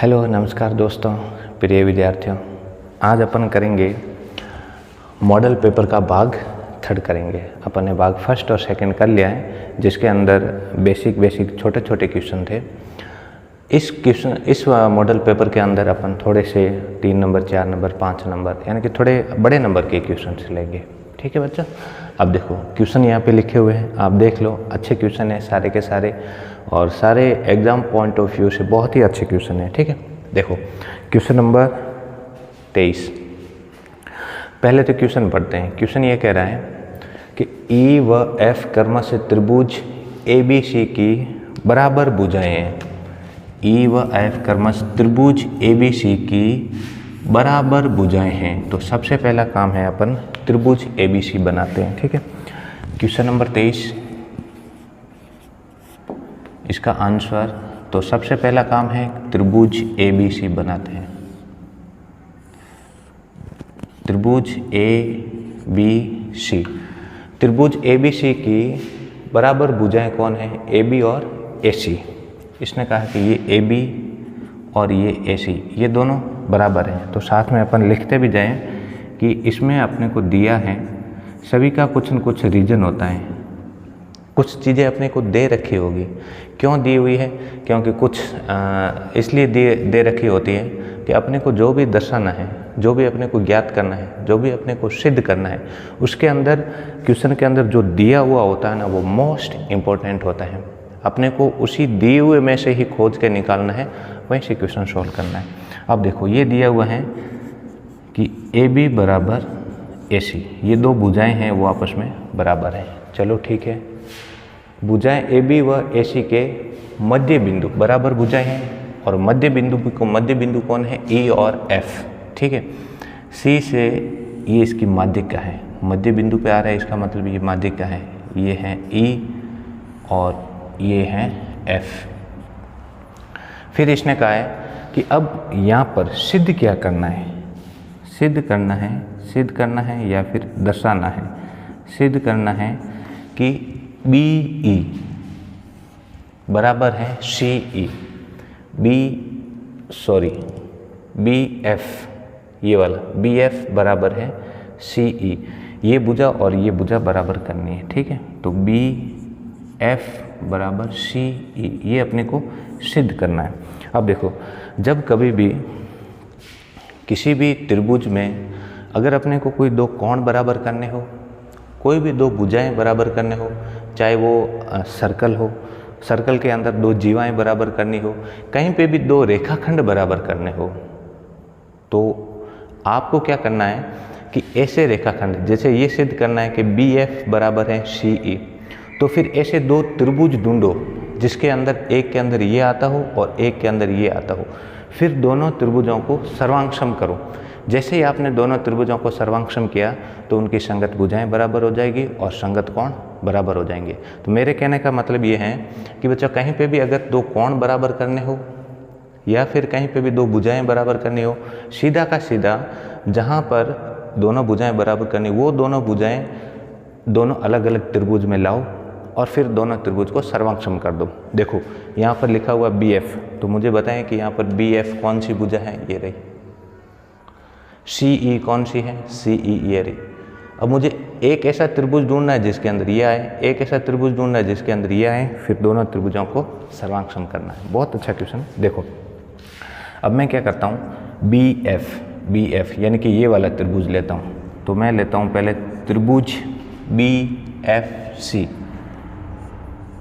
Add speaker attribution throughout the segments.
Speaker 1: Hello नमस्कार दोस्तों, प्रिय विद्यार्थियों। आज अपन करेंगे मॉडल पेपर का भाग थर्ड करेंगे। अपन ने भाग फर्स्ट और सेकंड कर लिया है, जिसके अंदर बेसिक छोटे छोटे क्वेश्चन थे। इस मॉडल पेपर के अंदर अपन थोड़े से 3 नंबर 4 नंबर 5 नंबर यानी कि थोड़े बड़े नंबर के क्वेश्चन लेंगे। ठीक है बच्चों। अब देखो क्वेश्चन यहाँ पे लिखे हुए हैं, आप देख लो। अच्छे क्वेश्चन है सारे के सारे, और सारे एग्जाम पॉइंट ऑफ व्यू से बहुत ही अच्छे क्वेश्चन है। ठीक है, देखो क्वेश्चन नंबर 23। पहले तो क्वेश्चन पढ़ते हैं। क्वेश्चन ये कह रहा है कि ई व एफ क्रमशः त्रिभुज ABC की बराबर भुजाएं हैं। ई व एफ क्रमशः त्रिभुज ABC की बराबर भुजाएं हैं। तो सबसे पहला काम है अपन त्रिभुज ABC बनाते हैं। ठीक है, क्वेश्चन नंबर 23 इसका आंसर। तो सबसे पहला काम है त्रिभुज ABC बनाते हैं। त्रिभुज ABC, त्रिभुज ABC की बराबर भुजाएं कौन है? AB और AC। इसने कहा कि ये AB और ये AC, ये दोनों बराबर हैं। तो साथ में अपन लिखते भी जाएं कि इसमें अपने को दिया है, सभी का कुछ न कुछ रीजन होता है। कुछ चीज़ें अपने को दे रखी होगी। क्यों दी हुई है? क्योंकि कुछ इसलिए दे रखी होती है कि अपने को जो भी दर्शाना है, जो भी अपने को ज्ञात करना है, जो भी अपने को सिद्ध करना है, उसके अंदर क्वेश्चन के अंदर जो दिया हुआ होता है ना, वो मोस्ट इम्पोर्टेंट होता है। अपने को उसी दिए हुए में से ही खोज के निकालना है, वहीं से क्वेश्चन सॉल्व करना है। अब देखो ये दिया हुआ है कि AB बराबर AC, ये दो भुजाएं हैं वो आपस में बराबर हैं। चलो ठीक है, भुजाएं AB व AC के मध्य बिंदु बराबर भुजाएं हैं, और मध्य बिंदु कौन है? E और F। ठीक है, C से ये इसकी माध्यिका है, मध्य बिंदु पे आ रहा है, इसका मतलब ये माध्यिका है। ये है E और ये है F। फिर इसने कहा है कि अब यहाँ पर सिद्ध क्या करना है? सिद्ध करना है या फिर दर्शाना है? सिद्ध करना है कि BE बराबर है CE, BF, ये वाला BF बराबर है CE। ये भुजा और ये भुजा बराबर करनी है। ठीक है, तो BF बराबर CE, ये अपने को सिद्ध करना है। अब देखो, जब कभी भी किसी भी त्रिभुज में अगर अपने को कोई दो कोण बराबर करने हो, कोई भी दो भुजाएं बराबर करने हो, चाहे वो सर्कल हो, सर्कल के अंदर दो जीवाएं बराबर करनी हो, कहीं पे भी दो रेखाखंड बराबर करने हो, तो आपको क्या करना है कि ऐसे रेखाखंड, जैसे ये सिद्ध करना है कि BF बराबर है CE, तो फिर ऐसे दो त्रिभुज ढूंढो जिसके अंदर एक के अंदर ये आता हो और एक के अंदर ये आता हो। फिर दोनों त्रिभुजों को सर्वांगसम करो। जैसे ही आपने दोनों त्रिभुजों को सर्वांगसम किया तो उनकी संगत भुजाएं बराबर हो जाएगी और संगत कोण बराबर हो जाएंगे। तो मेरे कहने का मतलब ये है कि बच्चों, कहीं पे भी अगर दो कोण बराबर करने हो या फिर कहीं पे भी दो भुजाएं बराबर करनी हो, सीधा का सीधा जहाँ पर दोनों भुजाएं बराबर करनी, वो दोनों भुजाएं दोनों अलग अलग त्रिभुज में लाओ और फिर दोनों त्रिभुज को सर्वांगसम कर दो। देखो यहाँ पर लिखा हुआ BF, तो मुझे बताएं कि यहाँ पर BF कौन सी भुजा है? ये रही। CE कौन सी है? CE ये रही। अब मुझे एक ऐसा त्रिभुज ढूंढना है जिसके अंदर ये आए, एक ऐसा त्रिभुज ढूंढना है जिसके अंदर ये आए, फिर दोनों त्रिभुजों को सर्वांगसम करना है। बहुत अच्छा क्वेश्चन। देखो अब मैं क्या करता हूँ, BF यानी कि ये वाला त्रिभुज लेता हूँ। तो मैं लेता हूँ पहले त्रिभुज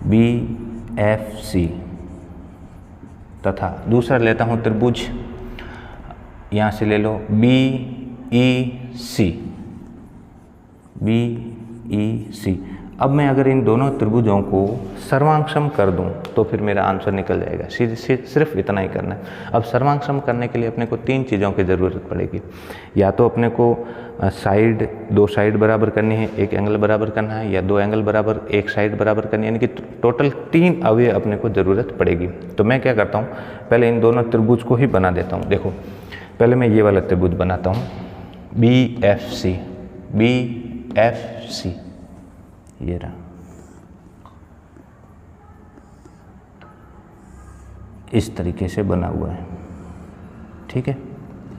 Speaker 1: BFC तथा दूसरा लेता हूँ त्रिभुज, यहाँ से ले लो BEC। अब मैं अगर इन दोनों त्रिभुजों को सर्वांगसम कर दूं तो फिर मेरा आंसर निकल जाएगा। सिर्फ इतना ही करना है। अब सर्वांगसम करने के लिए अपने को 3 चीज़ों की ज़रूरत पड़ेगी। या तो अपने को दो साइड बराबर करनी है, एक एंगल बराबर करना है, या दो एंगल बराबर एक साइड बराबर करनी है, यानी कि टोटल 3 अवयव अपने को ज़रूरत पड़ेगी। तो मैं क्या करता हूँ, पहले इन दोनों त्रिभुज को ही बना देता हूँ। देखो पहले मैं ये वाला त्रिभुज बनाता हूँ, BFC, ये रहा। इस तरीके से बना हुआ है। ठीक है,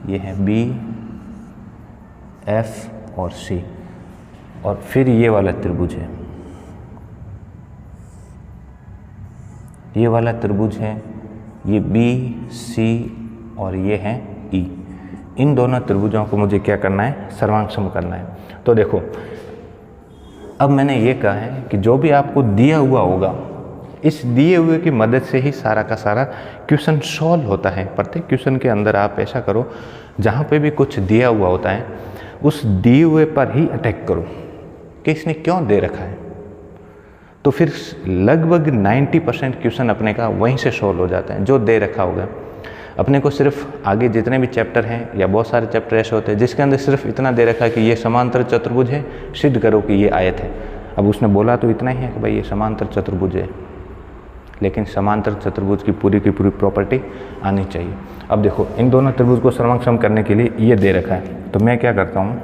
Speaker 1: ये है बी, एफ और सी, और फिर ये वाला त्रिभुज है, ये वाला त्रिभुज है, ये बी, सी और ये है ई। इन दोनों त्रिभुजों को मुझे क्या करना है, सर्वांग करना है। तो देखो, अब मैंने ये कहा है कि जो भी आपको दिया हुआ होगा, इस दिए हुए की मदद से ही सारा का सारा क्वेश्चन सॉल्व होता है। प्रत्येक क्वेश्चन के अंदर आप ऐसा करो, जहाँ पे भी कुछ दिया हुआ होता है उस दिए हुए पर ही अटैक करो कि इसने क्यों दे रखा है, तो फिर लगभग 90% क्वेश्चन अपने का वहीं से सॉल्व हो जाता है, जो दे रखा होगा। अपने को सिर्फ आगे जितने भी चैप्टर हैं या बहुत सारे चैप्टर ऐसे होते हैं जिसके अंदर सिर्फ इतना दे रखा है कि ये समांतर चतुर्भुज है, सिद्ध करो कि ये आयत है। अब उसने बोला तो इतना ही है कि भाई ये समांतर चतुर्भुज है, लेकिन समांतर चतुर्भुज की पूरी प्रॉपर्टी आनी चाहिए। अब देखो, इन दोनों त्रिभुज को सर्वांग करने के लिए ये दे रखा है, तो मैं क्या करता हूँ,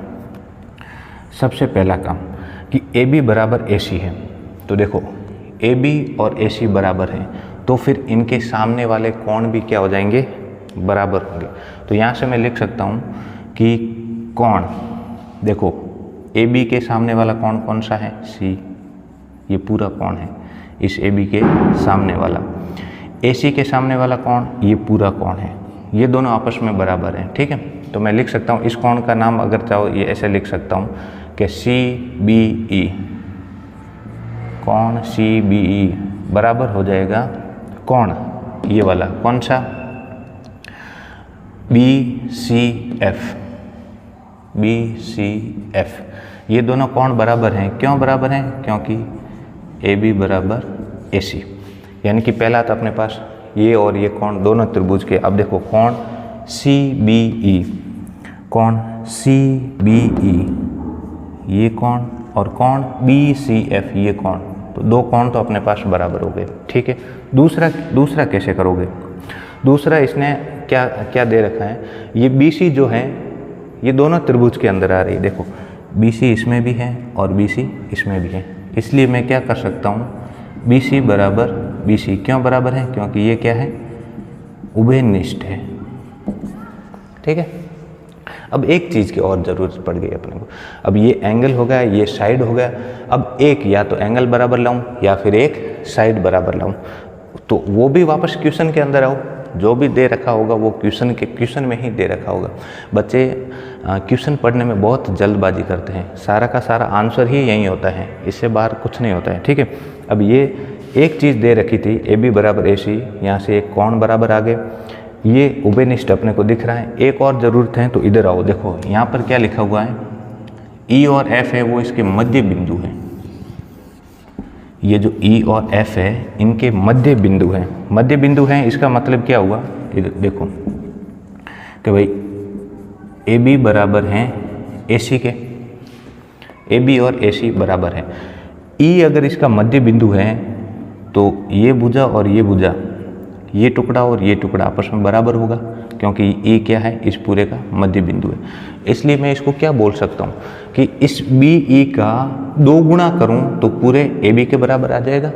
Speaker 1: सबसे पहला काम कि ए बी बराबर ए सी है। तो देखो, ए बी और ए सी बराबर हैं, तो फिर इनके सामने वाले कोण भी क्या हो जाएंगे, बराबर होंगे। तो यहाँ से मैं लिख सकता हूँ कि कोण, देखो ए बी के सामने वाला कोण कौन सा है, सी, ये पूरा कोण है इस ए बी के सामने वाला। ए सी के सामने वाला कोण, ये पूरा कोण है, ये दोनों आपस में बराबर हैं, ठीक है। तो मैं लिख सकता हूँ इस कोण का नाम अगर चाहो ये ऐसे लिख सकता हूँ कि सी बी ई, कोण सी बी ई बराबर हो जाएगा कोण ये वाला कौन सा, B C F, B C F, ये दोनों कोण बराबर हैं। क्यों बराबर हैं, क्योंकि ए बी बराबर ए सी, यानी कि पहला तो अपने पास ये और ये कोण दोनों त्रिभुज के। अब देखो, कोण सी बी ई, कोण सी बी ई ये कोण, और कोण बी सी एफ ये कोण, तो दो कोण तो अपने पास बराबर हो गए, ठीक है। दूसरा कैसे करोगे, दूसरा इसने क्या दे रखा है, ये बी सी जो है ये दोनों त्रिभुज के अंदर आ रही है। देखो, बी सी इसमें भी है और बी सी इसमें भी है, इसलिए मैं क्या कर सकता हूँ, बी सी बराबर बी सी, क्यों बराबर है, क्योंकि ये क्या है, उभयनिष्ठ है, ठीक है। अब एक चीज़ की और ज़रूरत पड़ गई अपने को, अब ये एंगल हो गया, ये साइड हो गया, अब एक या तो एंगल बराबर लाऊं या फिर एक साइड बराबर लाऊं, तो वो भी वापस क्वेश्चन के अंदर आओ, जो भी दे रखा होगा वो क्वेश्चन में ही दे रखा होगा। बच्चे क्वेश्चन पढ़ने में बहुत जल्दबाजी करते हैं, सारा का सारा आंसर ही यही होता है, इससे बाहर कुछ नहीं होता है, ठीक है। अब ये एक चीज़ दे रखी थी, ए बी बराबर ए सी, यहाँ से एक कोण बराबर आ गए, ये उभयनिष्ठ अपने को दिख रहा है। एक और ज़रूरत है, तो इधर आओ, देखो यहाँ पर क्या लिखा हुआ है, ई और एफ है वो इसके मध्य बिंदु है। ये जो ई और एफ है इनके मध्य बिंदु हैं, मध्य बिंदु हैं, इसका मतलब क्या हुआ, इधर देखो कि भाई ए बी बराबर हैं ए सी के, ए बी और ए सी बराबर है। ई अगर इसका मध्य बिंदु है तो ये भुजा और ये भुजा, ये टुकड़ा और ये टुकड़ा आपस में बराबर होगा, क्योंकि ए क्या है, इस पूरे का मध्य बिंदु है। इसलिए मैं इसको क्या बोल सकता हूँ कि इस बी ई का 2 गुणा करूँ तो पूरे ए बी के बराबर आ जाएगा,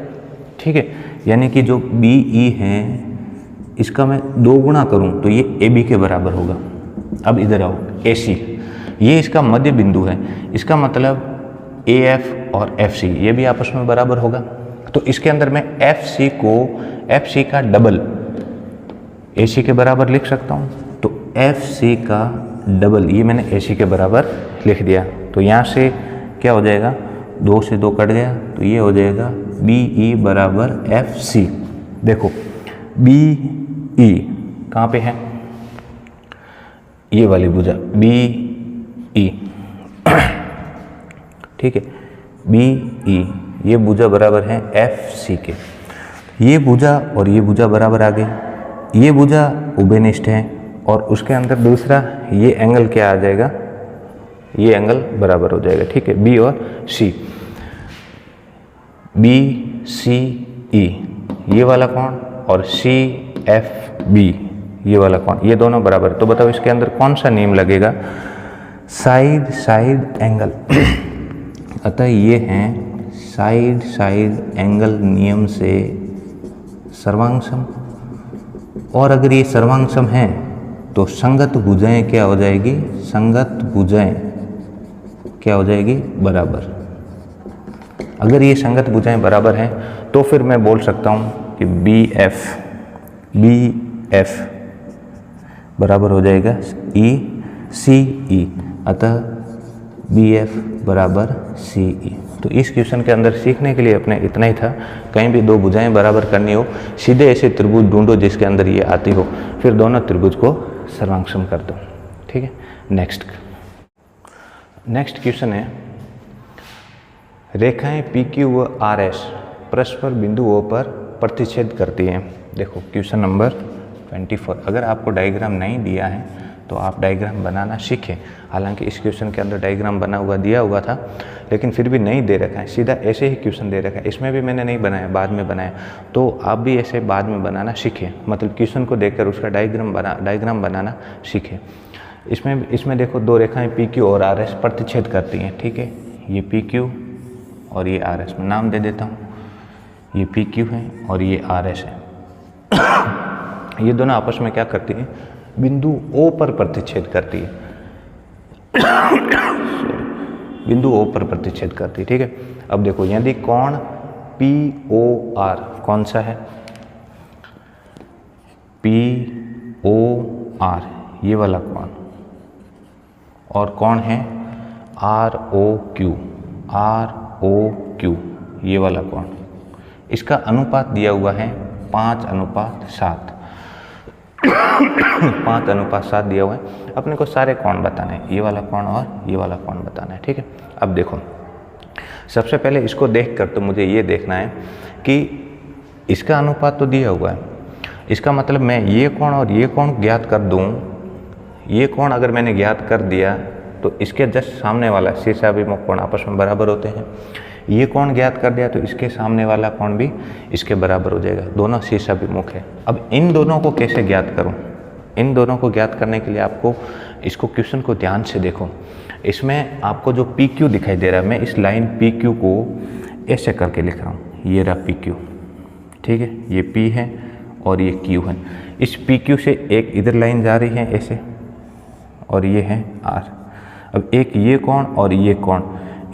Speaker 1: ठीक है। यानी कि जो बी ई है इसका मैं 2 गुणा करूँ तो ये ए बी के बराबर होगा। अब इधर आओ, ए सी, ये इसका मध्य बिंदु है, इसका मतलब ए एफ और एफ सी ये भी आपस में बराबर होगा। तो इसके अंदर मैं एफ सी को एफ सी का डबल ए सी के बराबर लिख सकता हूँ, तो एफ सी का डबल ये मैंने ए सी के बराबर लिख दिया। तो यहाँ से क्या हो जाएगा, 2 से 2 कट गया, तो ये हो जाएगा बी ई बराबर एफ सी। देखो बी ई कहाँ पे है, ये वाली भुजा बी ई, ठीक है, बी ई ये भुजा बराबर है एफ सी के, ये भुजा और ये भुजा बराबर आ गई, ये भुजा उभयनिष्ठ है, और उसके अंदर दूसरा ये एंगल क्या आ जाएगा, ये एंगल बराबर हो जाएगा, ठीक है, बी और सी, बी सी ई ये वाला कोण और सी एफ बी ये वाला कोण, ये दोनों बराबर। तो बताओ इसके अंदर कौन सा नियम लगेगा, साइड साइड एंगल। अतः ये हैं साइड साइड एंगल नियम से सर्वांग सम, और अगर ये सर्वांग सम है तो संगत भुजाएं क्या हो जाएगी, संगत भुजाएं क्या हो जाएगी, बराबर। अगर ये संगत भुजाएं बराबर हैं तो फिर मैं बोल सकता हूँ कि बी एफ बराबर हो जाएगा ई सी ई, अतः बी एफ बराबर सी ई। तो इस क्वेश्चन के अंदर सीखने के लिए अपने इतना ही था। कहीं भी दो भुजाएं बराबर करनी हो, सीधे ऐसे त्रिभुज ढूंढो जिसके अंदर ये आती हो, फिर दोनों त्रिभुज को सर्वांगसम कर दो। ठीक है, नेक्स्ट क्वेश्चन है, रेखाएं पी क्यू व आर एस परस्पर बिंदुओं पर प्रतिच्छेद करती हैं। देखो क्वेश्चन नंबर 24। अगर आपको डायग्राम नहीं दिया है तो आप डायग्राम बनाना सीखें। हालांकि इस क्वेश्चन के अंदर डायग्राम बना हुआ दिया हुआ था, लेकिन फिर भी नहीं दे रखा है, सीधा ऐसे ही क्वेश्चन दे रखा है। इसमें भी मैंने नहीं बनाया, बाद में बनाया। तो आप भी ऐसे बाद में बनाना सीखें, मतलब क्वेश्चन को देखकर उसका डायग्राम बनाना सीखें। इसमें देखो दो रेखाएं पी क्यू और आर एस प्रतिच्छेद करती हैं। ठीक है, ये पी क्यू और ये आर एस, मैं नाम दे देता हूँ। ये पी क्यू है और ये आर एस है। ये दोनों आपस में क्या करती हैं, बिंदु ओ पर प्रतिच्छेद करती है। बिंदु ओ पर प्रतिच्छेद करती है। ठीक है, अब देखो यदि कोण पी ओ आर कौन सा है, पी ओ आर ये वाला कोण, और कौन है आर ओ क्यू ये वाला कोण, इसका अनुपात दिया हुआ है 5:7। 5:7 दिया हुआ है। अपने को सारे कोण बताने हैं, ये वाला कोण और ये वाला कोण बताना है। ठीक है, अब देखो सबसे पहले इसको देखकर तो मुझे ये देखना है कि इसका अनुपात तो दिया हुआ है, इसका मतलब मैं ये कोण और ये कोण ज्ञात कर दूं। ये कोण अगर मैंने ज्ञात कर दिया तो इसके जस्ट सामने वाला शीर्षाभिमुख कोण आपस में बराबर होते हैं। ये कोण ज्ञात कर दिया तो इसके सामने वाला कोण भी इसके बराबर हो जाएगा, दोनों शीर्षाभिमुख है। अब इन दोनों को कैसे ज्ञात करूं? इन दोनों को ज्ञात करने के लिए आपको इसको क्वेश्चन को ध्यान से देखो। इसमें आपको जो पी क्यू दिखाई दे रहा है, मैं इस लाइन पी क्यू को ऐसे करके लिख रहा हूँ। ये रहा पी क्यू, ठीक है, ये पी है और ये क्यू है। इस पी क्यू से एक इधर लाइन जा रही है ऐसे, और ये है आर। अब एक ये कोण और ये कोण,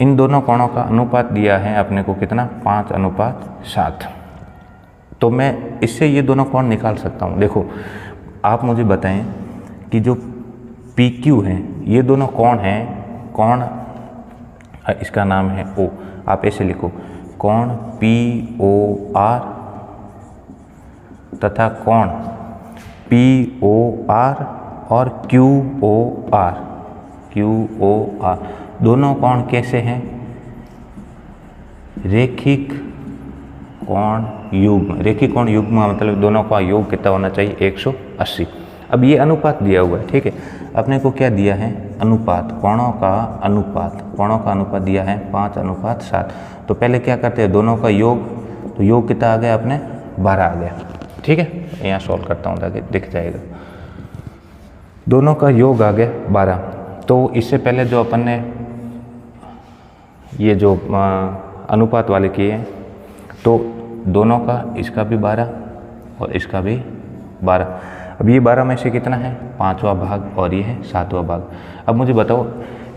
Speaker 1: इन दोनों कोणों का अनुपात दिया है अपने को कितना, 5:7। तो मैं इससे ये दोनों कोण निकाल सकता हूँ। देखो आप मुझे बताएं कि जो पी क्यू है, ये दोनों कोण हैं, कोण इसका नाम है ओ, आप ऐसे लिखो, कोण पी ओ आर तथा कोण पी ओ आर और क्यू ओ आर। दोनों कोण कैसे हैं? रैखिक कोण युग्म। रैखिक कोण युग्म मतलब दोनों का योग कितना होना चाहिए, 180। अब ये अनुपात दिया हुआ है, ठीक है। अपने को क्या दिया है, अनुपात, कोणों का अनुपात दिया है 5:7। तो पहले क्या करते हैं, दोनों का योग, तो योग कितना आ गया अपने, 12 आ गया, ठीक है। यहाँ सॉल्व करता हूँ ताकि दिख जाएगा। दोनों का योग आ गया 12। तो इससे पहले जो अपन ने ये जो अनुपात वाले किए हैं, तो दोनों का, इसका भी 12 और इसका भी 12। अब ये 12 में से कितना है, 5वां भाग, और ये है 7वां भाग। अब मुझे बताओ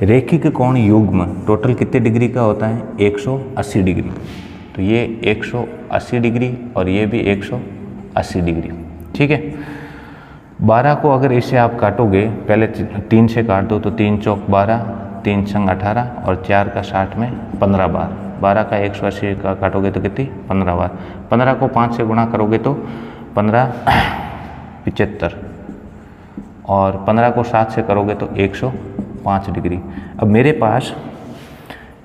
Speaker 1: रैखिक कोण युग्म टोटल कितने डिग्री का होता है, 180 डिग्री। तो ये 180 डिग्री और ये भी 180 डिग्री, ठीक है। 12 को अगर इससे आप काटोगे, पहले 3 से काट दो, तो 3 चौक 12, 3 संग 18 और 4 का 60 में 15 बार। 12 का 180 का काटोगे तो कितनी, 15 बार। 15 को 5 से गुणा करोगे तो 15 75, और 15 को 7 से करोगे तो 105 डिग्री। अब मेरे पास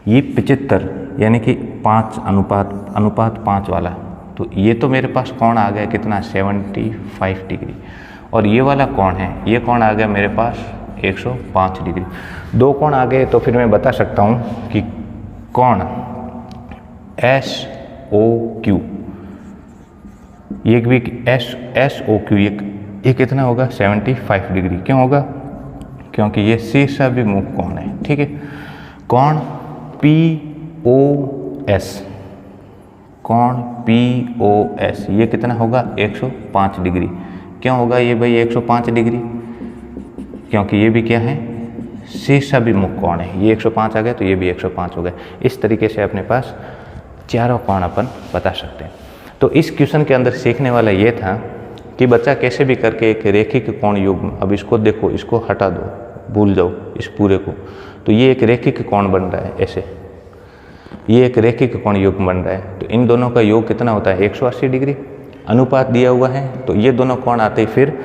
Speaker 1: ये 75 यानी कि 5:अनुपात 5 वाला, तो ये तो मेरे पास कोण आ गया कितना, 75 डिग्री। और ये वाला कोण है, ये कोण आ गया मेरे पास 105 डिग्री। 2 कोण आ गए, तो फिर मैं बता सकता हूँ कि कोण एस ओ क्यू, ये भी एस ओ क्यू, ये कितना होगा, 75 डिग्री। क्यों होगा, क्योंकि ये शीर्षाभिमुख कोण है, ठीक है। कोण पी ओ एस, कोण पी ओ एस ये कितना होगा, 105 डिग्री। क्यों होगा ये भाई 105 डिग्री, क्योंकि ये भी क्या है, शीर्षाभिमुख कोण है। ये 105 आ गया तो ये भी 105 हो गया। इस तरीके से अपने पास चारों कोण अपन बता सकते हैं। तो इस क्वेश्चन के अंदर सीखने वाला ये था कि बच्चा कैसे भी करके एक रेखिक कोण युग्म, अब इसको देखो, इसको हटा दो, भूल जाओ इस पूरे को, तो ये एक रेखिक कोण बन रहा है ऐसे, ये एक रेखिक कोण युग्म बन रहा है। तो इन दोनों का योग कितना होता है, 180 डिग्री अनुपात दिया हुआ है। तो ये दोनों कोण आते ही फिर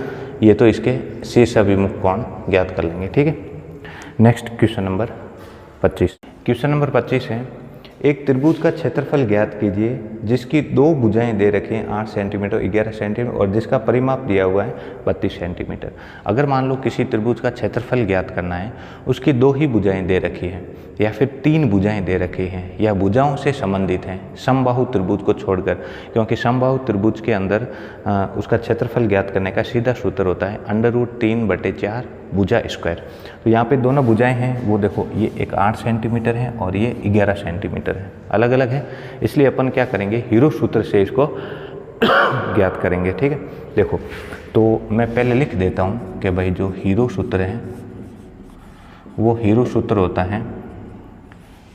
Speaker 1: ये तो इसके शीर्षाभिमुख कोण ज्ञात कर लेंगे। ठीक है, next question number 25। Question number 25 है, एक त्रिभुज का क्षेत्रफल ज्ञात कीजिए जिसकी दो भुजाएं दे रखी हैं 8 सेंटीमीटर 11 सेंटीमीटर और जिसका परिमाप दिया हुआ है 32 सेंटीमीटर। अगर मान लो किसी त्रिभुज का क्षेत्रफल ज्ञात करना है, उसकी दो ही भुजाएं दे रखी हैं या फिर 3 भुजाएं दे रखी हैं या भुजाओं से संबंधित हैं समबाहु त्रिभुज को छोड़कर, क्योंकि समबाहु त्रिभुज के अंदर उसका क्षेत्रफल ज्ञात करने का सीधा सूत्र होता है √3/4 भुजा स्क्वायर। तो यहाँ पे दोनों भुजाएं हैं, वो देखो, ये एक 8 सेंटीमीटर है और ये 11 सेंटीमीटर है, अलग अलग है। इसलिए अपन क्या करेंगे, हीरो सूत्र से इसको ज्ञात करेंगे। ठीक है, देखो, तो मैं पहले लिख देता हूँ कि भाई जो हीरो सूत्र है वो हीरो सूत्र होता है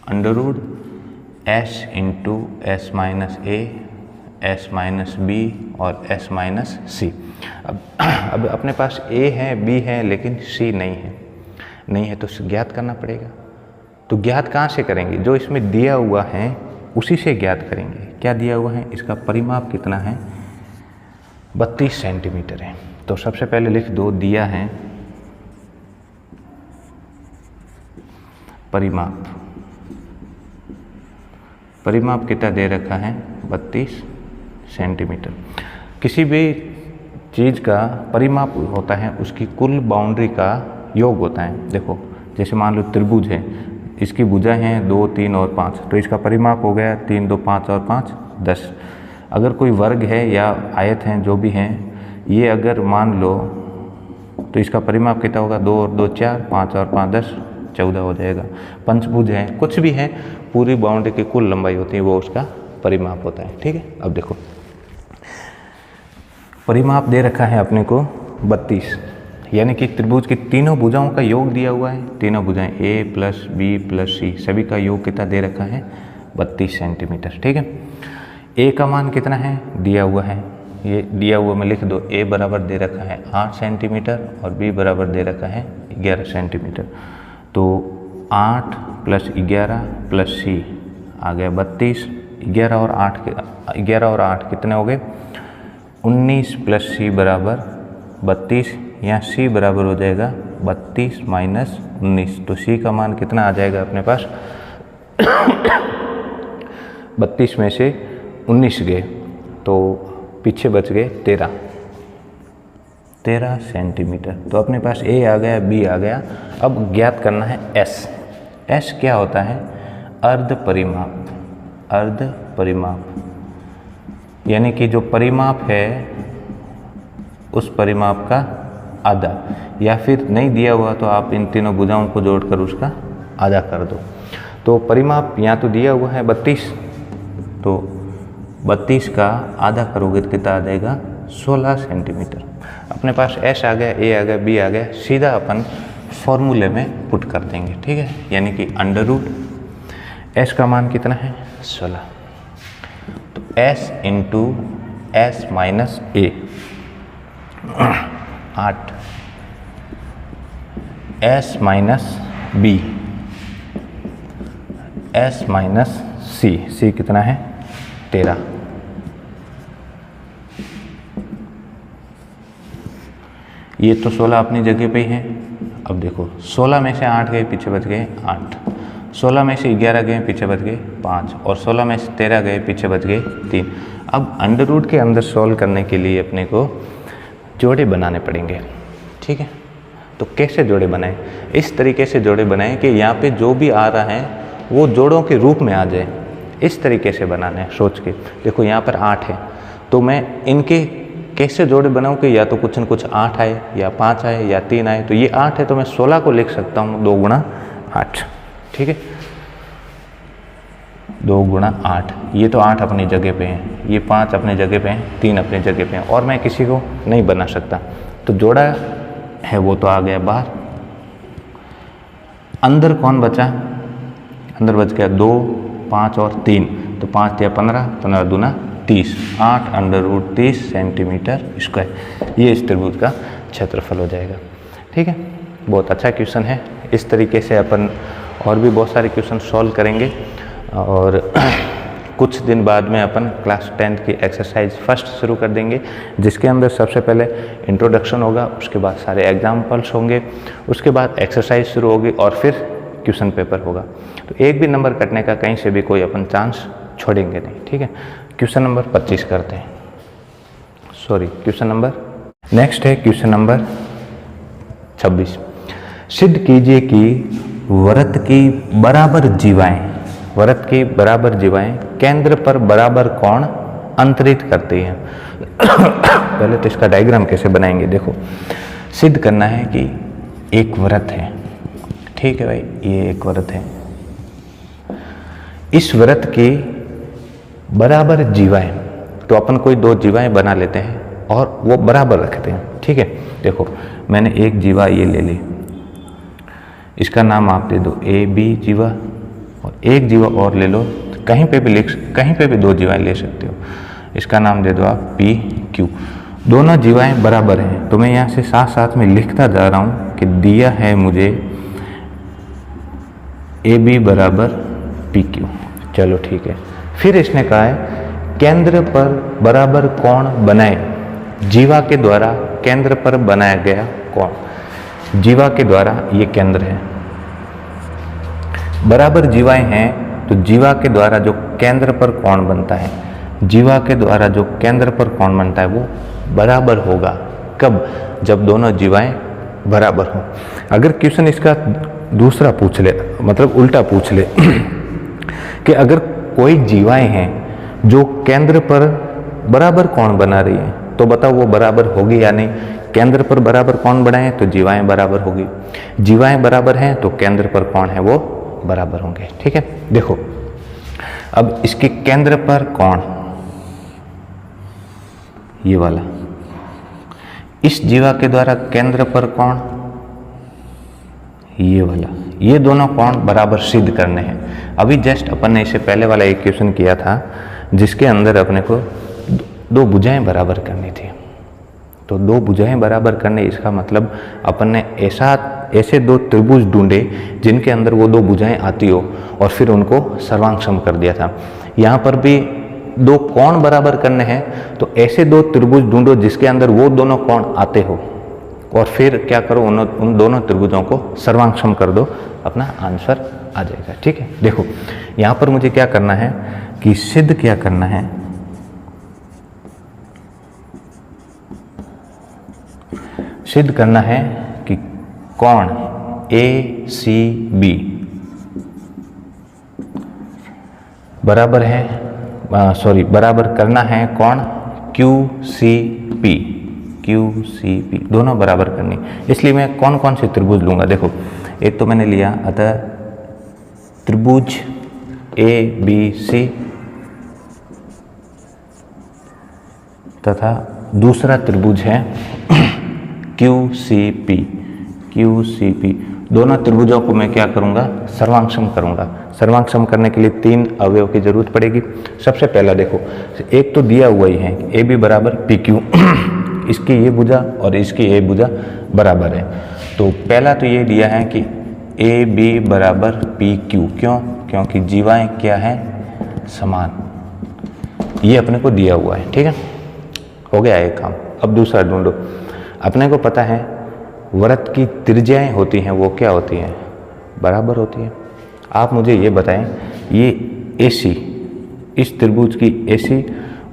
Speaker 1: √S × S-A, S-B और S-C। अब अपने पास A है, B है, लेकिन C नहीं है तो ज्ञात करना पड़ेगा। तो ज्ञात कहाँ से करेंगे, जो इसमें दिया हुआ है उसी से ज्ञात करेंगे। क्या दिया हुआ है, इसका परिमाप कितना है, 32 सेंटीमीटर है। तो सबसे पहले लिख दो, दिया है परिमाप कितना दे रखा है, 32 सेंटीमीटर। किसी भी चीज़ का परिमाप होता है उसकी कुल बाउंड्री का योग होता है। देखो, जैसे मान लो त्रिभुज है, इसकी भुजाएं हैं 2, 3 और 5, तो इसका परिमाप हो गया 3, 2, 5 और 5, 10। अगर कोई वर्ग है या आयत हैं, जो भी हैं, ये अगर मान लो तो इसका परिमाप कितना होगा, 2 और 2 4, 5 और 5 10, 14 हो जाएगा। पंचभुज है, कुछ भी है, पूरी बाउंड्री की कुल लंबाई होती है, वो उसका परिमाप होता है। ठीक है, अब देखो, परिमाप दे रखा है अपने को 32, यानी कि त्रिभुज की तीनों भुजाओं का योग दिया हुआ है। तीनों भुजाएं A + B + C सभी का योग कितना दे रखा है, 32 सेंटीमीटर। ठीक है, A का मान कितना है, दिया हुआ है, ये दिया हुआ में लिख दो। A बराबर दे रखा है 8 सेंटीमीटर और B बराबर दे रखा है 11 सेंटीमीटर। तो 8 + 11 + C आ गया 32। 11 और 8 कितने हो गए, 19 + C बराबर 32, यहाँ C बराबर हो जाएगा 32 - 19। तो C का मान कितना आ जाएगा अपने पास, 32 में से 19 गए तो पीछे बच गए 13 सेंटीमीटर। तो अपने पास A आ गया, B आ गया। अब ज्ञात करना है S क्या होता है, अर्ध परिमाप, यानी कि जो परिमाप है उस परिमाप का आधा, या फिर नहीं दिया हुआ तो आप इन तीनों भुजाओं को जोड़कर उसका आधा कर दो। तो परिमाप यहाँ तो दिया हुआ है 32, तो 32 का आधा करोगे तो कितना आ जाएगा, 16 सेंटीमीटर। अपने पास S आ गया, A आ गया, B आ गया, सीधा अपन फॉर्मूले में पुट कर देंगे। ठीक है, यानी कि √S का मान कितना है, 16। तो S × S - A 8, S - B, S - C कितना है, 13। ये तो 16 अपनी जगह पे ही है। अब देखो, 16 में से 8 गए, पीछे बच गए 8, 16 में से 11 गए, पीछे बच गए 5, और 16 में से 13 गए, पीछे बच गए 3। अब अंडर के अंदर सॉल्व करने के लिए अपने को जोड़े बनाने पड़ेंगे। ठीक है, तो कैसे जोड़े बनाएं, इस तरीके से जोड़े बनाएं कि यहाँ पे जो भी आ रहा है वो जोड़ों के रूप में आ जाए। इस तरीके से बनाना है सोच के। देखो, यहाँ पर 8 है, तो मैं इनके कैसे जोड़े बनाऊँ कि या तो कुछ न कुछ 8 आए या 5 आए या 3 आए। तो ये 8 है तो मैं 16 को लिख सकता हूँ 2 × 8। ठीक है, 2 × 8, ये तो 8 अपनी जगह पे हैं, ये 5 अपनी जगह पे हैं, 3 अपनी जगह पे हैं, और मैं किसी को नहीं बना सकता। तो जोड़ा है वो तो आ गया बाहर। अंदर कौन बचा, अंदर बच गया 2, 5 और 3, तो 5 या 15, 15 दूना 30, 8 √30 सेंटीमीटर स्क्वायर, ये इस त्रिभुज का क्षेत्रफल हो जाएगा। ठीक है, बहुत अच्छा क्वेश्चन है। इस तरीके से अपन और भी बहुत सारे क्वेश्चन सॉल्व करेंगे और कुछ दिन बाद में अपन क्लास 10 की एक्सरसाइज फर्स्ट शुरू कर देंगे, जिसके अंदर सबसे पहले इंट्रोडक्शन होगा, उसके बाद सारे एग्जाम्पल्स होंगे, उसके बाद एक्सरसाइज शुरू होगी और फिर क्वेश्चन पेपर होगा। तो एक भी नंबर कटने का कहीं से भी कोई अपन चांस छोड़ेंगे नहीं। ठीक है, क्वेश्चन नंबर 25 करते हैं, सॉरी क्वेश्चन नंबर नेक्स्ट है क्वेश्चन नंबर 26। सिद्ध कीजिए कि वृत्त की बराबर जीवाएं, वृत्त की बराबर जीवाएं केंद्र पर बराबर कोण अंतरित करती हैं। पहले तो इसका डायग्राम कैसे बनाएंगे, देखो सिद्ध करना है कि एक वृत्त है, ठीक है भाई, ये एक वृत्त है, इस वृत्त की बराबर जीवाएं, तो अपन कोई 2 जीवाएं बना लेते हैं और वो बराबर रखते हैं। ठीक है, देखो मैंने एक जीवा ये ले ली, इसका नाम आप दे दो AB जीवा, और एक जीवा और ले लो, कहीं पे भी 2 जीवाएं ले सकते हो, इसका नाम दे दो आप PQ। दोनों जीवाएं बराबर हैं, तो मैं यहाँ से साथ साथ में लिखता जा रहा हूँ कि दिया है मुझे AB बराबर PQ। चलो ठीक है, फिर इसने कहा है केंद्र पर बराबर कोण बनाए, जीवा के द्वारा केंद्र पर बनाया गया कोण, जीवा के द्वारा ये केंद्र है, बराबर जीवाएं हैं तो जीवा के द्वारा जो केंद्र पर कोण बनता है, जीवा के द्वारा जो केंद्र पर कोण बनता है वो बराबर होगा। कब? जब दोनों जीवाएं बराबर हो। अगर क्वेश्चन इसका दूसरा पूछ ले, मतलब उल्टा पूछ ले कि अगर कोई जीवाएं हैं जो केंद्र पर बराबर कोण बना रही है, तो बताओ वो बराबर होगी या नहीं। केंद्र पर बराबर कोण बनाए तो जीवाएं बराबर होगी, जीवाएं बराबर हैं तो केंद्र पर कोण है वो बराबर होंगे। ठीक है, देखो अब इसके केंद्र पर कोण ये वाला, इस जीवा के द्वारा केंद्र पर कोण ये वाला, ये दोनों कोण बराबर सिद्ध करने हैं। अभी जस्ट अपन ने इससे पहले वाला एक क्वेश्चन किया था जिसके अंदर अपने को 2 भुजाएं बराबर करनी थी, तो 2 भुजाएं बराबर करने, इसका मतलब अपन ने ऐसे 2 त्रिभुज ढूंढे जिनके अंदर वो 2 भुजाएं आती हो और फिर उनको सर्वांग कर दिया था। यहाँ पर भी 2 कोण बराबर करने हैं, तो ऐसे 2 त्रिभुज ढूंढो जिसके अंदर वो दोनों कोण आते हो और फिर क्या करो, उन दोनों त्रिभुजों को सर्वांग कर दो, अपना आंसर आ जाएगा। ठीक है, देखो यहाँ पर मुझे क्या करना है कि सिद्ध क्या करना है, सिद्ध करना है कि कोण ACB बराबर है, बराबर करना है कोण QCP, दोनों बराबर करनी। इसलिए मैं कौन कौन से त्रिभुज लूंगा, देखो एक तो मैंने लिया अतः त्रिभुज ABC तथा दूसरा त्रिभुज है QCP। दोनों त्रिभुजों को मैं क्या करूंगा, सर्वांग करूंगा। सर्वांग करने के लिए 3 अवयव की जरूरत पड़ेगी। सबसे पहला देखो, एक तो दिया हुआ ही है AB बराबर PQ, इसकी ये भुजा और इसकी ये भुजा बराबर है, तो पहला तो ये दिया है कि AB बराबर PQ, क्यों? क्योंकि जीवाएं क्या हैं, समान, ये अपने को दिया हुआ है। ठीक है, हो गया एक काम। अब दूसरा ढूंढो, अपने को पता है वृत्त की त्रिज्याएं होती हैं वो क्या होती हैं, बराबर होती हैं। आप मुझे ये बताएं, ये AC, इस त्रिभुज की AC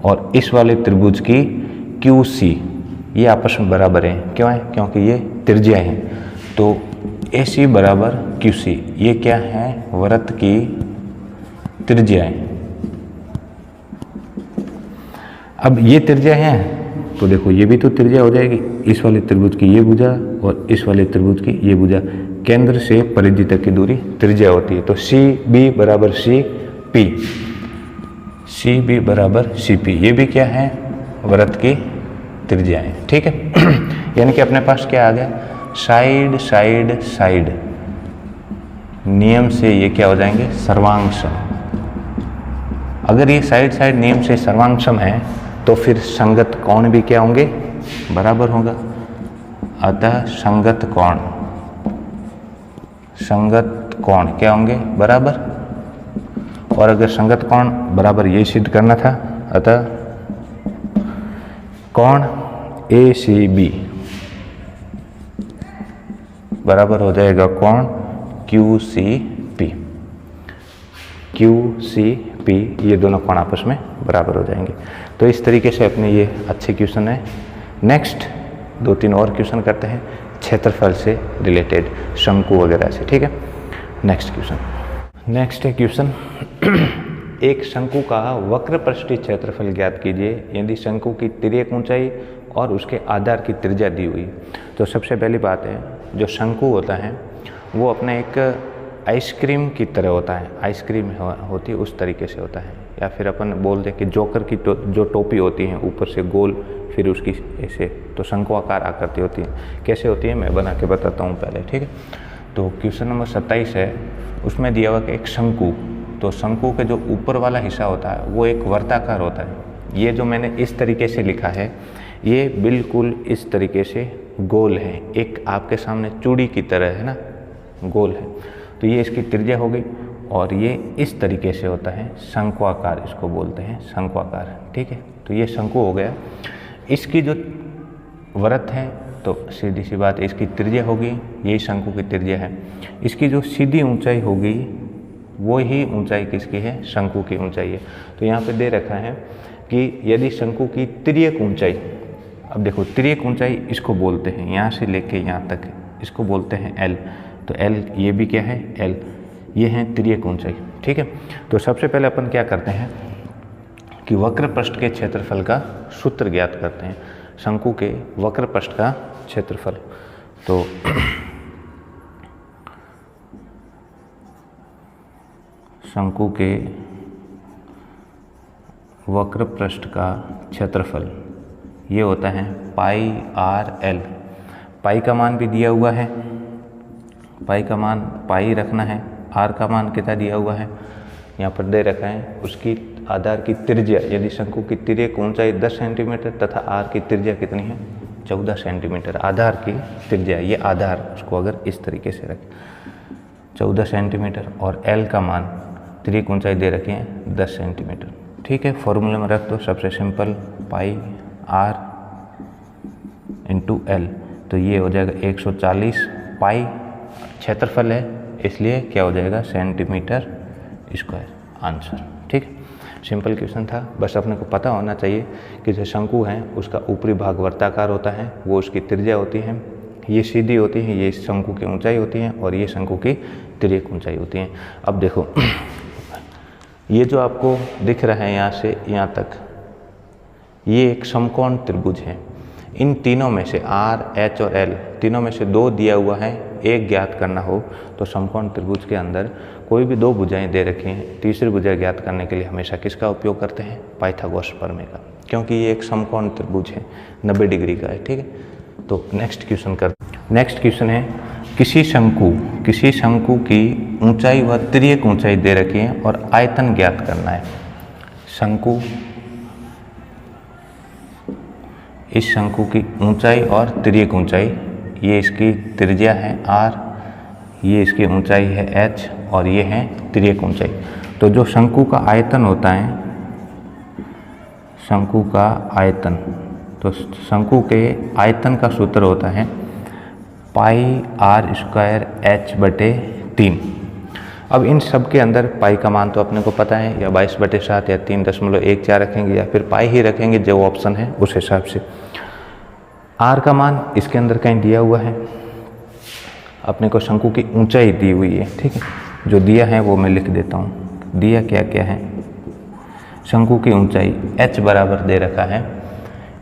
Speaker 1: और इस वाले त्रिभुज की QC, ये आपस में बराबर हैं, क्यों है? क्योंकि ये त्रिज्याएं हैं। तो AC बराबर QC, ये क्या है, वृत्त की त्रिज्याएं। अब ये त्रिज्या हैं तो देखो ये भी तो त्रिज्या हो जाएगी, इस वाले त्रिभुज की ये भुजा और इस वाले त्रिभुज की ये भुजा, केंद्र से परिधि तक की दूरी त्रिज्या होती है। तो CB बराबर CP, CB बराबर CP, ये भी क्या है, वृत्त की त्रिज्याएं। ठीक है, यानी कि अपने पास क्या आ गया, साइड साइड साइड, नियम से ये क्या हो जाएंगे, सर्वांगसम। अगर ये साइड साइड नियम से सर्वांगसम है तो फिर संगत कोण भी क्या होंगे, बराबर होगा। अतः संगत कोण क्या होंगे, बराबर। और अगर संगत कोण बराबर ये सिद्ध करना था, अतः कोण ACB बराबर हो जाएगा कोण QCP। ये दोनों कोण आपस में बराबर हो जाएंगे। तो इस तरीके से अपने ये अच्छे क्वेश्चन है। नेक्स्ट 2-3 और क्वेश्चन करते हैं क्षेत्रफल से रिलेटेड, शंकु वगैरह से, ठीक है। नेक्स्ट है क्वेश्चन एक शंकु का वक्र पृष्ठीय क्षेत्रफल ज्ञात कीजिए यदि शंकु की तिर्यक ऊंचाई और उसके आधार की त्रिज्या दी हुई। तो सबसे पहली बात है, जो शंकु होता है वो अपना एक आइसक्रीम की तरह होता है, आइसक्रीम होती है उस तरीके से होता है। या फिर अपन बोल दें कि जोकर की जो टोपी होती है ऊपर से गोल, फिर उसकी ऐसे, तो शंकु आकार आकृति होती है। कैसे होती है मैं बना के बताता हूँ पहले, ठीक है। तो क्वेश्चन नंबर 27 है, उसमें दिया हुआ कि एक शंकु, तो शंकु के जो ऊपर वाला हिस्सा होता है वो एक वर्ताकार होता है। ये जो मैंने इस तरीके से लिखा है ये बिल्कुल इस तरीके से गोल है, एक आपके सामने चूड़ी की तरह है ना, गोल है। तो ये इसकी त्रिज्या हो गई और ये इस तरीके से होता है शंक्वाकार, इसको बोलते हैं शंक्वाकार, ठीक है। तो ये शंकु हो गया। इसकी जो वृत्त है तो सीधी सी बात इसकी त्रिज्या होगी, यही शंकु की त्रिज्या है। इसकी जो सीधी ऊंचाई होगी वो ही ऊंचाई किसकी है, शंकु की ऊंचाई है। तो यहाँ पे दे रखा है कि यदि शंकु की तिर्यक ऊंचाई, अब देखो तिर्यक ऊंचाई इसको बोलते हैं, यहाँ से लेके यहाँ तक इसको बोलते हैं L। तो L ये भी क्या है, L, ये है तिर्यक ऊंचाई, ठीक है। तो सबसे पहले अपन क्या करते हैं कि वक्र पृष्ठ के क्षेत्रफल का सूत्र ज्ञात करते हैं, शंकु के वक्र पृष्ठ का क्षेत्रफल। तो शंकु के वक्र पृष्ठ का क्षेत्रफल ये होता है πr_l। पाई का मान भी दिया हुआ है, पाई का मान पाई रखना है, r का मान कितना दिया हुआ है यहाँ पर दे रखा है। उसकी आधार की त्रिज्या, यदि शंकु की तिर्यक ऊंचाई 10 सेंटीमीटर तथा r की त्रिज्या कितनी है 14 सेंटीमीटर, आधार की त्रिज्या, ये आधार उसको अगर इस तरीके से रखें 14 सेंटीमीटर और l का मान तिर्यक ऊंचाई दे रखी है 10 सेंटीमीटर, ठीक है। फॉर्मूले में रख दो, सबसे सिंपल पाई r इंटू l, तो ये हो जाएगा 140। पाई क्षेत्रफल है इसलिए क्या हो जाएगा सेंटीमीटर स्क्वायर, आंसर, ठीक है। सिंपल क्वेश्चन था, बस अपने को पता होना चाहिए कि जो शंकु है उसका ऊपरी भाग वर्ताकार होता है, वो उसकी त्रिज्या होती है, ये सीधी होती है, ये शंकु की ऊंचाई होती है और ये शंकु की तिर्यक ऊंचाई होती है। अब देखो ये जो आपको दिख रहा है यहाँ से यहाँ तक, ये एक समकोण त्रिभुज है। इन तीनों में से R, H और L तीनों में से 2 दिया हुआ है, एक ज्ञात करना हो तो समकोण त्रिभुज के अंदर कोई भी 2 भुजाएं दे रखी हैं, तीसरी भुजा ज्ञात करने के लिए हमेशा किसका उपयोग करते हैं, पाइथागोरस प्रमेय का, क्योंकि ये एक समकोण त्रिभुज है, 90 डिग्री का है, ठीक है। तो नेक्स्ट क्वेश्चन करते। नेक्स्ट क्वेश्चन है, किसी शंकु की ऊंचाई व तिर्यक ऊंचाई दे रखी है और आयतन ज्ञात करना है। शंकु, इस शंकु की ऊंचाई और तिर्यक ऊंचाई, ये इसकी त्रिज्या है r, ये इसकी ऊंचाई है h और ये है तिर्यक ऊंचाई। तो जो शंकु का आयतन होता है, शंकु का आयतन, तो शंकु के आयतन का सूत्र होता है पाई r² h/3। अब इन सब के अंदर पाई का मान तो अपने को पता है, या 22/7 या 3.14 रखेंगे या फिर पाई ही रखेंगे, जो ऑप्शन है उस हिसाब से। r का मान इसके अंदर कहीं दिया हुआ है, अपने को शंकु की ऊंचाई दी हुई है, ठीक है। जो दिया है वो मैं लिख देता हूँ, दिया क्या क्या है। शंकु की ऊंचाई h बराबर दे रखा है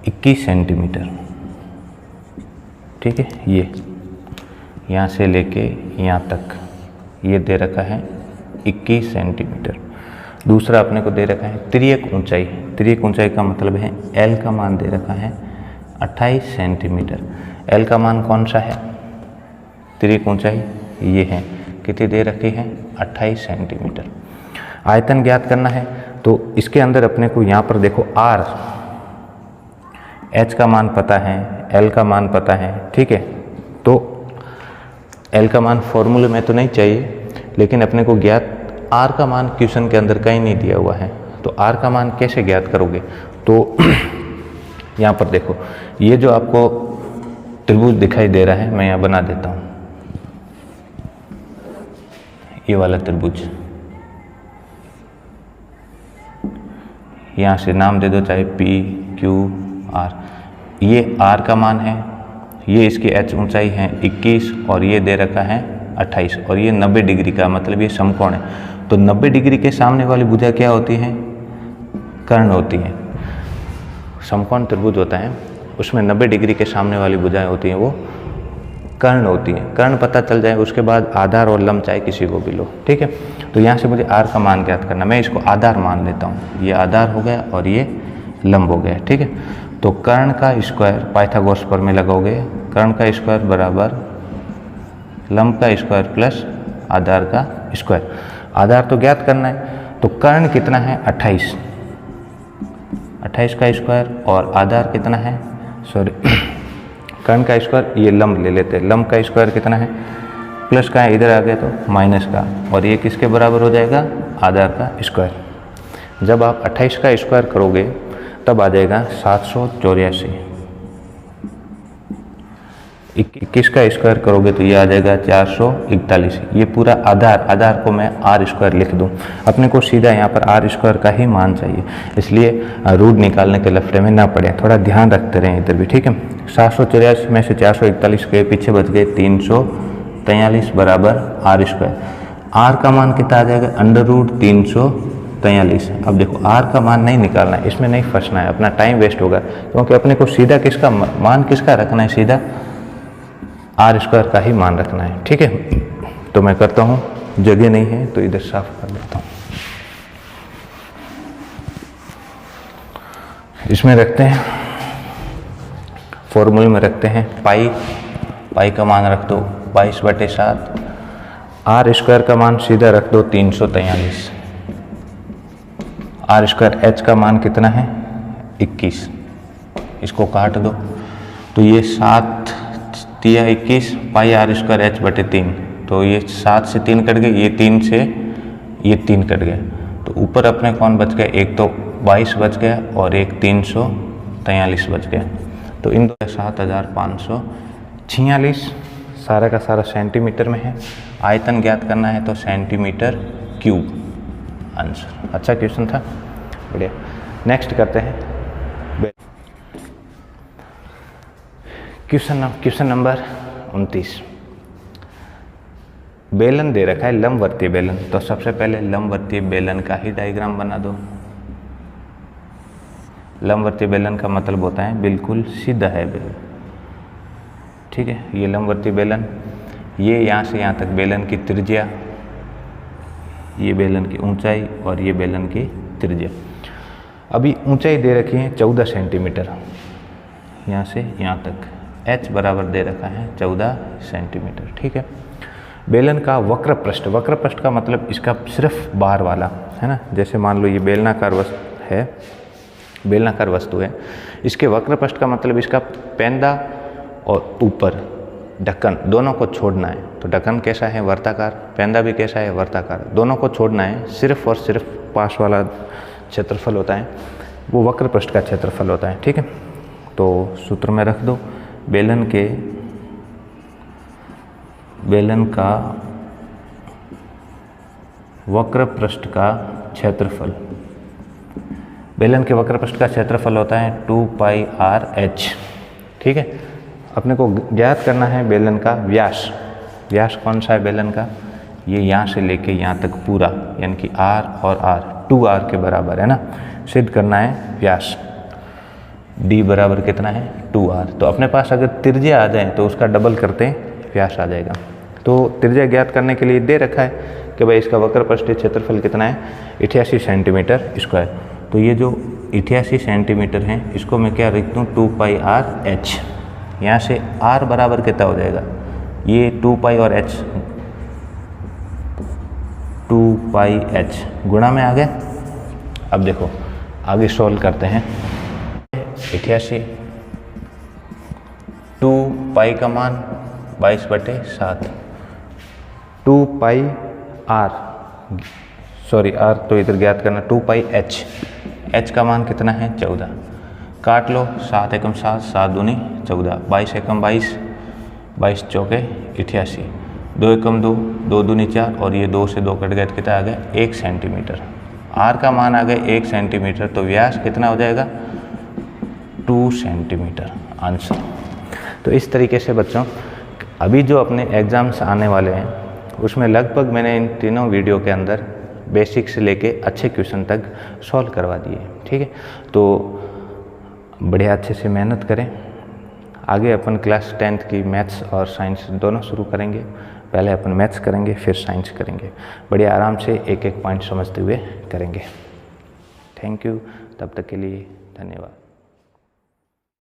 Speaker 1: 21 सेंटीमीटर, ठीक है। ये यहाँ से लेके यहाँ तक ये दे रखा है 21 सेंटीमीटर। दूसरा अपने को दे रखा है तिर्यक ऊंचाई, तिर्यक ऊंचाई का मतलब है L का मान दे रखा है 28 सेंटीमीटर। L का मान कौन सा है, तिर्यक ऊंचाई ये है कितनी दे रखी है 28 सेंटीमीटर। आयतन ज्ञात करना है तो इसके अंदर अपने को यहाँ पर देखो आर, एच का मान पता है, एल का मान पता है, ठीक है। तो एल का मान फॉर्मूले में तो नहीं चाहिए, लेकिन अपने को ज्ञात आर का मान क्वेश्चन के अंदर कहीं नहीं दिया हुआ है, तो आर का मान कैसे ज्ञात करोगे। तो यहाँ पर देखो ये जो आपको त्रिभुज दिखाई दे रहा है, मैं यहाँ बना देता हूँ, ये वाला त्रिभुज, यहाँ से नाम दे दो चाहे पी क्यू आर। ये आर का मान है, ये इसकी एच ऊंचाई है 21 और ये दे रखा है 28 और ये 90 डिग्री का, मतलब ये समकोण है। तो 90 डिग्री के सामने वाली भुजा क्या होती है, कर्ण होती है। समकोण त्रिभुज होता है उसमें 90 डिग्री के सामने वाली भुजाएं होती हैं, वो कर्ण होती हैं। कर्ण पता चल जाए उसके बाद आधार और लंब चाहे किसी को भी लो, ठीक है। तो यहाँ से मुझे आर का मान ज्ञात करना, मैं इसको आधार मान लेता हूँ, ये आधार हो गया और ये लंब हो गया, ठीक है। तो कर्ण का स्क्वायर पाइथागोरस प्रमेय लगाओगे, कर्ण का स्क्वायर बराबर लंब का स्क्वायर प्लस आधार का स्क्वायर। आधार तो ज्ञात करना है, तो कर्ण कितना है 28, 28 का स्क्वायर और आधार कितना है, सॉरी कर्ण का स्क्वायर, ये लंब ले लेते हैं, लंब का स्क्वायर कितना है, प्लस का है, इधर आ गया तो माइनस का, और ये किसके बराबर हो जाएगा, आधार का स्क्वायर। जब आप 28 का स्क्वायर करोगे तब आ जाएगा 784। 21 का स्क्वायर करोगे तो ये आ जाएगा 441। ये पूरा आधार को मैं आर स्क्वायर लिख दूं, अपने को सीधा यहाँ पर आर स्क्वायर का ही मान चाहिए, इसलिए रूट निकालने के लफड़े में ना पड़े, थोड़ा ध्यान रखते रहें इधर भी, ठीक है। 784 में से 441 के पीछे बच गए 343 बराबर आर स्क्वायर। आर का मान कितना आ जाएगा, √343। अब देखो आर का मान नहीं निकालना है, इसमें नहीं फंसना है, अपना टाइम वेस्ट होगा, क्योंकि अपने को सीधा किसका मान किसका रखना है, सीधा आर स्क्वायर का ही मान रखना है, ठीक है। तो मैं करता हूँ, जगह नहीं है तो इधर साफ कर देता हूँ। इसमें रखते हैं, फॉर्मूले में रखते हैं पाई का मान रख दो 22/7, आर स्क्वायर का मान सीधा रख दो 343, आर स्क्वायर एच का मान कितना है 21, इसको काट दो तो ये 7 तिया 21 पाई आर स्क्वायर एच बटे 3, तो ये 7 से 3 कट गए, ये 3 से ये 3 कट गया, तो ऊपर अपने कौन बच गया, एक तो 22 बच गया और एक 343 बच गया। तो इन दो 7546 सारा का सारा सेंटीमीटर में है। आयतन ज्ञात करना है तो सेंटीमीटर क्यूब आंसर। अच्छा क्वेश्चन था, बढ़िया। नेक्स्ट करते हैं क्वेश्चन नंबर 29। बेलन दे रखा है, लंबवर्तीय बेलन, तो सबसे पहले लंबवर्तीय बेलन का ही डायग्राम बना दो। लंबवर्तीय बेलन का मतलब होता है बिल्कुल सीधा है बेलन, ठीक है। ये लंबवर्तीय बेलन, ये यहाँ से यहाँ तक बेलन की त्रिज्या, ये बेलन की ऊंचाई और ये बेलन की त्रिज्या। अभी ऊंचाई दे रखी है 14 सेंटीमीटर, यहाँ से यहाँ तक, h बराबर दे रखा है 14 सेंटीमीटर, ठीक है। बेलन का वक्र पृष्ठ का मतलब इसका सिर्फ बाहर वाला है ना, जैसे मान लो ये बेलनाकार वस्तु है, इसके वक्र पृष्ठ का मतलब इसका पेंदा और ऊपर ढक्कन दोनों को छोड़ना है। तो ढक्कन कैसा है, वर्ताकार, पेंदा भी कैसा है, वर्ताकार, दोनों को छोड़ना है। सिर्फ और सिर्फ पास वाला क्षेत्रफल होता है वो वक्र पृष्ठ का क्षेत्रफल होता है, ठीक है। तो सूत्र में रख दो, बेलन का वक्र पृष्ठ का क्षेत्रफल, बेलन के वक्र पृष्ठ का क्षेत्रफल होता है 2πr/h, ठीक है। अपने को ज्ञात करना है बेलन का व्यास। व्यास कौन सा है बेलन का, ये यहाँ से लेके यहाँ तक पूरा, यानी कि r और r 2r के बराबर है ना, सिद्ध करना है व्यास। d बराबर कितना है 2r, तो अपने पास अगर त्रिज्या आ जाए तो उसका डबल करते हैं व्यास आ जाएगा। तो त्रिज्या ज्ञात करने के लिए दे रखा है कि भाई इसका वक्र पृष्ठीय क्षेत्रफल कितना है 88 सेंटीमीटर स्क्वायर। तो ये जो 88 सेंटीमीटर है इसको मैं क्या लिख दूँ 2πr/h, यहाँ से r बराबर कितना हो जाएगा, ये 2π और h 2πh गुणा में आ गया। अब देखो आगे सॉल्व करते हैं। 88, 2π का मान 22/7, 2πr सॉरी r तो इधर ज्ञात करना, 2πh, h का मान कितना है 14, काट लो, 7 एकम 7, 7 दूनी 14, 22 एकम 22, 22 चौके 88, 2 एकम 2, 2 दूनी 4 और ये 2 से 2 कट गए, कितना आ गया 1 सेंटीमीटर। r का मान आ गया 1 सेंटीमीटर, तो व्यास कितना हो जाएगा 2 सेंटीमीटर आंसर। तो इस तरीके से बच्चों अभी जो अपने एग्ज़ाम्स आने वाले हैं उसमें लगभग मैंने इन तीनों वीडियो के अंदर बेसिक से लेके अच्छे क्वेश्चन तक सॉल्व करवा दिए, ठीक है। तो बढ़िया अच्छे से मेहनत करें। आगे अपन क्लास 10th की मैथ्स और साइंस दोनों शुरू करेंगे। पहले अपन मैथ्स करेंगे फिर साइंस करेंगे, बढ़िया आराम से एक एक पॉइंट समझते हुए करेंगे। थैंक यू, तब तक के लिए धन्यवाद।